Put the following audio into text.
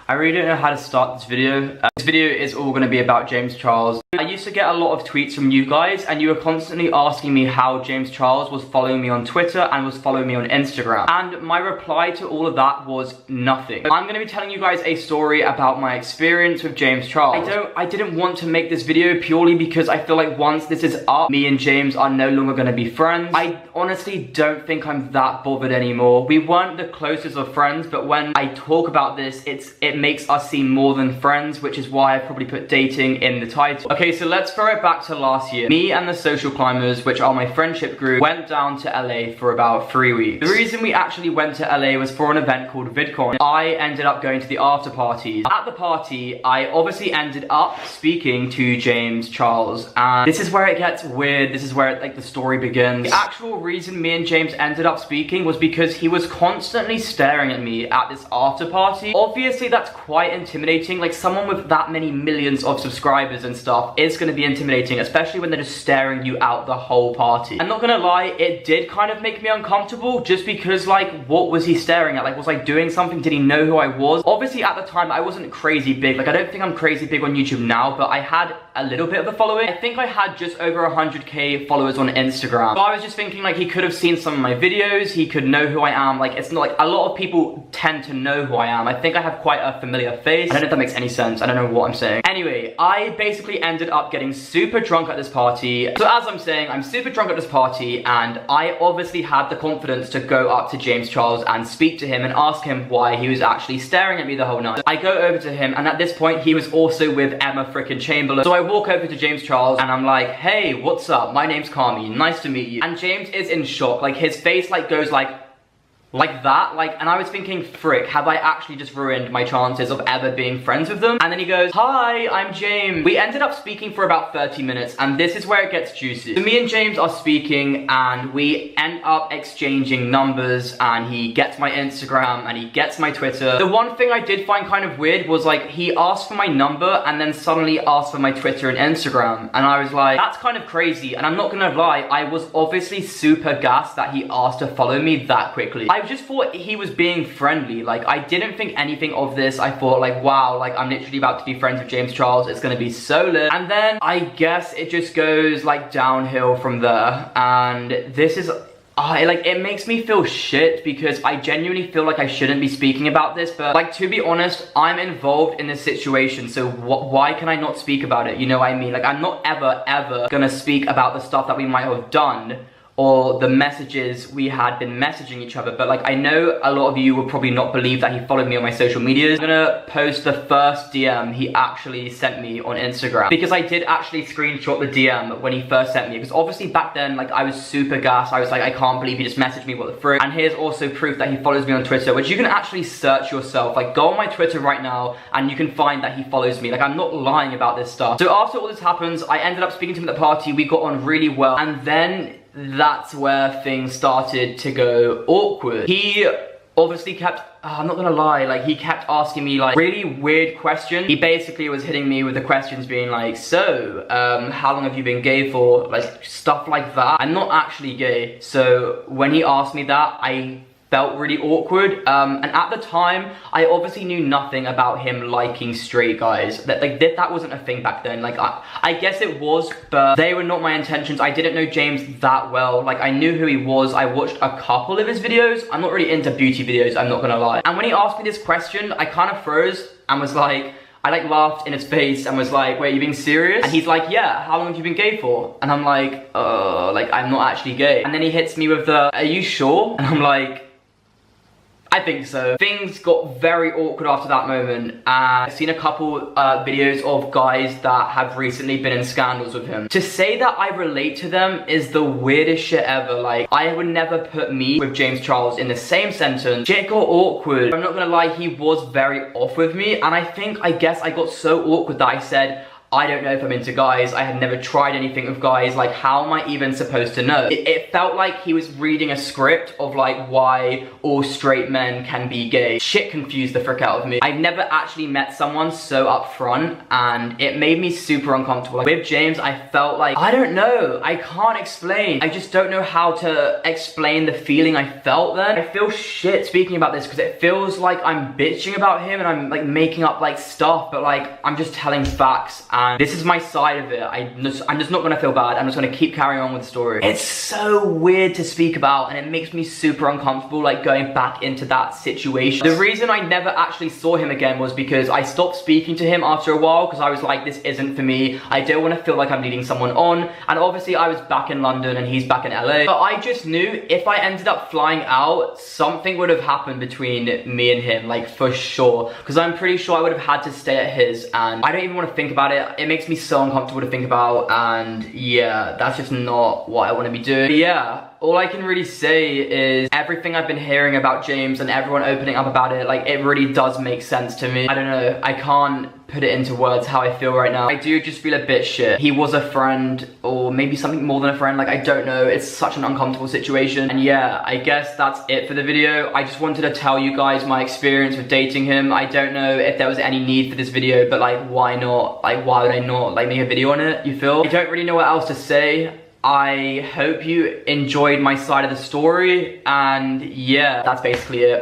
I really don't know how to start this video. This video is all going to be about James Charles. I used to get a lot of tweets from you guys and you were constantly asking me how James Charles was following me on Twitter and was following me on Instagram. And my reply to all of that was nothing. I'm going to be telling you guys a story about my experience with James Charles. I didn't want to make this video purely because I feel like once this is up, me and James are no longer going to be friends. I honestly don't think I'm that bothered anymore. We weren't the closest of friends, but when I talk about this, it makes us seem more than friends, which is why I probably put dating in the title. Okay, so let's throw it back to last year. Me and the Social Climbers, which are my friendship group, went down to LA for about 3 weeks. The reason we actually went to LA was for an event called VidCon. I ended up going to the after parties. At the party, I obviously ended up speaking to James Charles, and this is where it gets weird. This is where like the story begins. The actual reason me and James ended up speaking was because he was constantly staring at me at this after party. Obviously, that's quite intimidating. Like, someone with that many millions of subscribers and stuff is going to be intimidating, especially when they're just staring you out the whole party. I'm not gonna lie, it did kind of make me uncomfortable, just because, like, what was he staring at? Like, was I doing something? Did he know who I was? Obviously, at the time, I wasn't crazy big. Like, I don't think I'm crazy big on YouTube now, but I had a little bit of a following. I think I had just over 100k followers on Instagram. So I was just thinking, like, he could have seen some of my videos, he could know who I am. Like, it's not like a lot of people tend to know who I am. I think I have quite a familiar face. I don't know if that makes any sense. I don't know what I'm saying. Anyway, I basically ended up getting super drunk at this party. So as I'm saying, I'm super drunk at this party, and I obviously had the confidence to go up to James Charles and speak to him and ask him why he was actually staring at me the whole night. I go over to him, and at this point, he was also with Emma frickin' Chamberlain. So I walk over to James Charles, and I'm like, hey, what's up? My name's Kami. Nice to meet you. And James is in shock. Like, his face, like, goes like that, like, and I was thinking, frick, have I actually just ruined my chances of ever being friends with them? And then he goes, hi, I'm James. We ended up speaking for about 30 minutes, and this is where it gets juicy. So me and James are speaking, and we end up exchanging numbers, and he gets my Instagram, and he gets my Twitter. The one thing I did find kind of weird was, like, he asked for my number, and then suddenly asked for my Twitter and Instagram, and I was like, that's kind of crazy. And I'm not gonna lie, I was obviously super gassed that he asked to follow me that quickly. I just thought he was being friendly. Like, I didn't think anything of this. I thought, like, wow, like, I'm literally about to be friends with James Charles. It's gonna be so lit. And then I guess it just goes, like, downhill from there. And this is, like, it makes me feel shit because I genuinely feel like I shouldn't be speaking about this, but, like, to be honest, I'm involved in this situation, so why can I not speak about it? You know what I mean? Like, I'm not ever gonna speak about the stuff that we might have done or the messages we had been messaging each other, but, like, I know a lot of you will probably not believe that he followed me on my social medias. I'm gonna post the first DM he actually sent me on Instagram, because I did actually screenshot the DM when he first sent me, because obviously back then, like, I was super gassed. I was like, I can't believe he just messaged me, what the frick. And here's also proof that he follows me on Twitter, which you can actually search yourself. Like, go on my Twitter right now and you can find that he follows me. Like, I'm not lying about this stuff. So after all this happens, I ended up speaking to him at the party. We got on really well, and then that's where things started to go awkward. He obviously kept, I'm not gonna lie, like, he kept asking me, like, really weird questions. He basically was hitting me with the questions being like, so, how long have you been gay for? Like, stuff like that. I'm not actually gay, so when he asked me that, I felt really awkward, and at the time, I obviously knew nothing about him liking straight guys. That wasn't a thing back then. Like, I guess it was, but they were not my intentions. I didn't know James that well. Like, I knew who he was. I watched a couple of his videos. I'm not really into beauty videos, I'm not gonna lie. And when he asked me this question, I kind of froze and was like, I, like, laughed in his face and was like, wait, are you being serious? And he's like, yeah, how long have you been gay for? And I'm like, like, I'm not actually gay. And then he hits me with the, are you sure? And I'm like, I think so. Things got very awkward after that moment, and I've seen a couple videos of guys that have recently been in scandals with him. To say that I relate to them is the weirdest shit ever. Like, I would never put me with James Charles in the same sentence. Shit got awkward. I'm not gonna lie, he was very off with me, and I guess I got so awkward that I said, I don't know if I'm into guys. I had never tried anything with guys. Like, how am I even supposed to know? It felt like he was reading a script of like why all straight men can be gay. Shit confused the frick out of me. I've never actually met someone so upfront, and it made me super uncomfortable. Like, with James, I felt like, I don't know, I can't explain. I just don't know how to explain the feeling I felt then. I feel shit speaking about this because it feels like I'm bitching about him and I'm like making up like stuff, but like I'm just telling facts, and this is my side of it. I'm just not gonna feel bad. I'm just gonna keep carrying on with the story. It's so weird to speak about, and it makes me super uncomfortable, like going back into that situation. The reason I never actually saw him again was because I stopped speaking to him after a while, because I was like, this isn't for me. I don't want to feel like I'm leading someone on, and obviously I was back in London and he's back in LA, but I just knew if I ended up flying out, something would have happened between me and him, like for sure, because I'm pretty sure I would have had to stay at his, and I don't even want to think about it. It makes me so uncomfortable to think about, and yeah, that's just not what I want to be doing. But yeah, all I can really say is everything I've been hearing about James and everyone opening up about it, like, it really does make sense to me. I don't know, I can't put it into words how I feel right now. I do just feel a bit shit. He was a friend, or maybe something more than a friend, like, I don't know. It's such an uncomfortable situation. And yeah, I guess that's it for the video. I just wanted to tell you guys my experience with dating him. I don't know if there was any need for this video, but like, why not? Like, why would I not like make a video on it, you feel? I don't really know what else to say. I hope you enjoyed my side of the story, and yeah, that's basically it.